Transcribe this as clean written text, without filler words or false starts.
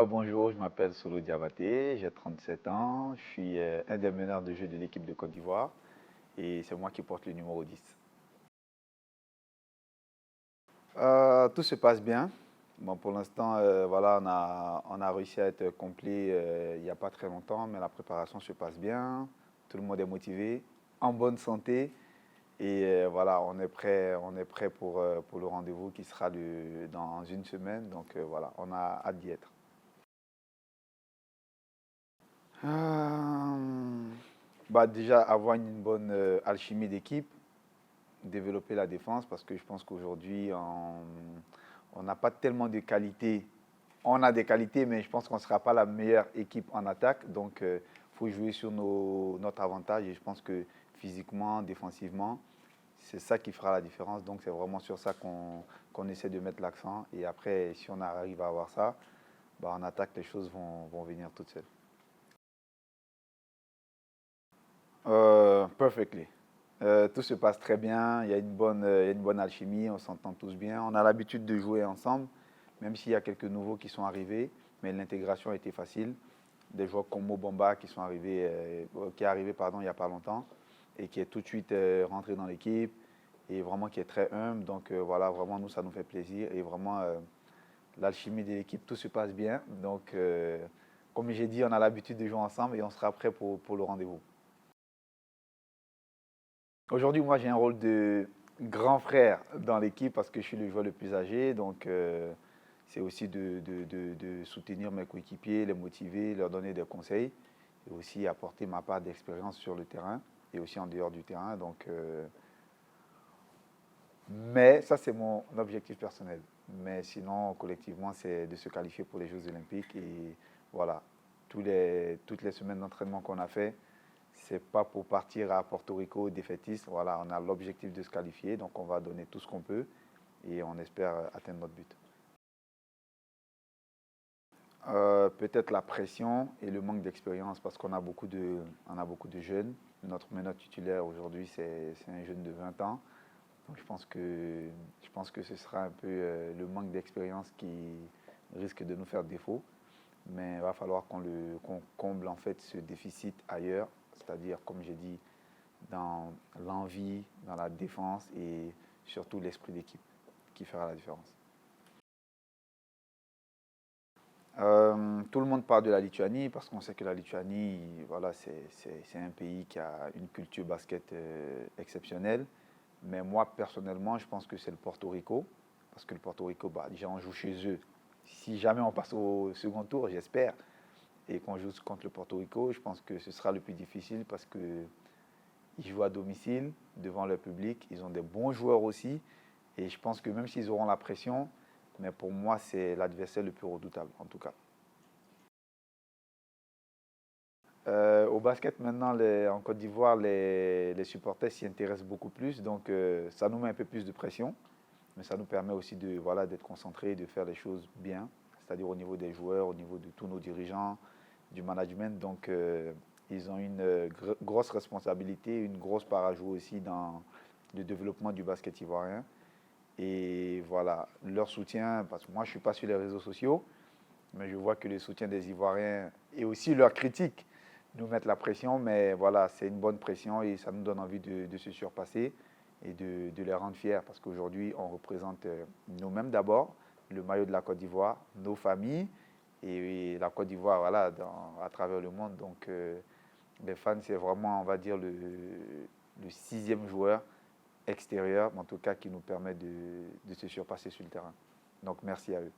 Bonjour, je m'appelle Solo Diabaté, j'ai 37 ans, je suis un des meneurs de jeu de l'équipe de Côte d'Ivoire et c'est moi qui porte le numéro 10. Tout se passe bien. Bon, pour l'instant, voilà, on a réussi à être complet il n'y a pas très longtemps, mais la préparation se passe bien, tout le monde est motivé, en bonne santé et voilà, on est prêt pour le rendez-vous qui sera dans une semaine, donc voilà, on a hâte d'y être. Euh, déjà, avoir une bonne alchimie d'équipe, développer la défense, parce que je pense qu'aujourd'hui, on n'a pas tellement de qualités. On a des qualités, mais je pense qu'on ne sera pas la meilleure équipe en attaque. Donc, il faut jouer sur notre avantage. Et je pense que physiquement, défensivement, c'est ça qui fera la différence. Donc, c'est vraiment sur ça qu'on essaie de mettre l'accent. Et après, si on arrive à avoir ça, en attaque, les choses vont venir toutes seules. Perfectly. Tout se passe très bien, il y a une bonne alchimie, on s'entend tous bien. On a l'habitude de jouer ensemble, même s'il y a quelques nouveaux qui sont arrivés, mais l'intégration a été facile. Des joueurs comme Mobamba qui est arrivé il n'y a pas longtemps et qui est tout de suite rentré dans l'équipe et vraiment qui est très humble. Donc voilà, vraiment nous ça nous fait plaisir et vraiment l'alchimie de l'équipe, tout se passe bien. Donc comme j'ai dit, on a l'habitude de jouer ensemble et on sera prêt pour le rendez-vous. Aujourd'hui, moi, j'ai un rôle de grand frère dans l'équipe parce que je suis le joueur le plus âgé. Donc, c'est aussi de soutenir mes coéquipiers, les motiver, leur donner des conseils et aussi apporter ma part d'expérience sur le terrain et aussi en dehors du terrain. Donc, mais ça, c'est mon objectif personnel. Mais sinon, collectivement, c'est de se qualifier pour les Jeux Olympiques. Et voilà, toutes les semaines d'entraînement qu'on a fait, c'est pas pour partir à Porto Rico défaitiste. Voilà, on a l'objectif de se qualifier, donc on va donner tout ce qu'on peut et on espère atteindre notre but. Peut-être la pression et le manque d'expérience parce on a beaucoup de jeunes. Notre meneur titulaire aujourd'hui, c'est un jeune de 20 ans. Donc je pense que ce sera un peu le manque d'expérience qui risque de nous faire défaut. Mais il va falloir qu'on comble en fait ce déficit ailleurs, c'est-à-dire, comme j'ai dit, dans l'envie, dans la défense et surtout l'esprit d'équipe qui fera la différence. Tout le monde parle de la Lituanie parce qu'on sait que la Lituanie, voilà, c'est un pays qui a une culture basket exceptionnelle. Mais moi, personnellement, je pense que c'est le Porto Rico. Parce que le Porto Rico, déjà, on joue chez eux. Si jamais on passe au second tour, j'espère, et qu'on joue contre le Porto Rico, je pense que ce sera le plus difficile parce qu'ils jouent à domicile, devant leur public. Ils ont des bons joueurs aussi. Et je pense que même s'ils auront la pression, mais pour moi, c'est l'adversaire le plus redoutable, en tout cas. Au basket, maintenant, en Côte d'Ivoire, les supporters s'y intéressent beaucoup plus. Donc, ça nous met un peu plus de pression. Mais ça nous permet aussi voilà, d'être concentrés, de faire les choses bien. C'est-à-dire au niveau des joueurs, au niveau de tous nos dirigeants, du management. Donc, ils ont une grosse responsabilité, une grosse part à jouer aussi dans le développement du basket ivoirien. Et voilà, leur soutien, parce que moi je ne suis pas sur les réseaux sociaux, mais je vois que le soutien des Ivoiriens et aussi leurs critiques nous mettent la pression, mais voilà, c'est une bonne pression et ça nous donne envie de se surpasser et de les rendre fiers parce qu'aujourd'hui on représente nous-mêmes d'abord, le maillot de la Côte d'Ivoire, nos familles et la Côte d'Ivoire voilà, à travers le monde. Donc les fans, c'est vraiment, on va dire, le sixième joueur extérieur, en tout cas qui nous permet de se surpasser sur le terrain. Donc merci à eux.